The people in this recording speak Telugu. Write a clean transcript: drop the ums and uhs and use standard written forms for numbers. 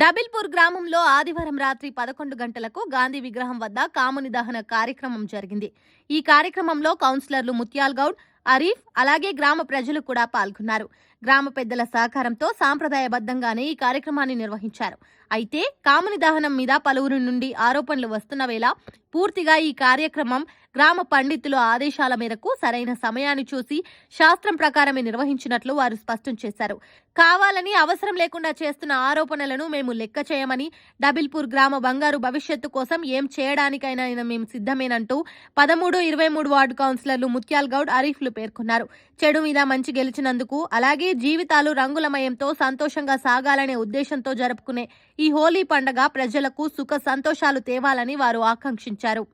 డబిల్పూర్ గ్రామంలో ఆదివారం రాత్రి 11 గంటలకు గాంధీ విగ్రహం వద్ద కాముని దహన కార్యక్రమం జరిగింది. ఈ కార్యక్రమంలో కౌన్సిలర్లు ముత్యాల్ గౌడ్, అరీఫ్ అలాగే గ్రామ ప్రజలు కూడా పాల్గొన్నారు. గ్రామ పెద్దల సహకారంతో సాంప్రదాయబద్ధంగానే ఈ కార్యక్రమాన్ని నిర్వహించారు. అయితే కాముని దహనం మీద పలువురి నుండి ఆరోపణలు వస్తున్న వేళ పూర్తిగా ఈ కార్యక్రమం గ్రామ పండితుల ఆదేశాల మేరకు సరైన సమయాన్ని చూసి శాస్త్రం ప్రకారమే నిర్వహించినట్లు వారు స్పష్టం చేశారు. కావాలని అవసరం లేకుండా చేస్తున్న ఆరోపణలను మేము లెక్క చేయమని, డబిల్పూర్ గ్రామ బంగారు భవిష్యత్తు కోసం ఏం చేయడానికైనా మేము సిద్ధమేనంటూ 13, 23 వార్డు కౌన్సిలర్లు ముత్యాల్ గౌడ్, అరీఫ్లు పేర్కొన్నారు. చెడు మీద మంచి గెలిచినందుకు అలాగే జీవితాలు రంగులమయంతో సంతోషంగా సాగాలనే ఉద్దేశంతో జరుపుకునే ఈ హోలీ పండుగ ప్రజలకు సుఖ సంతోషాలు తేవాలని వారు ఆకాంక్షించారు.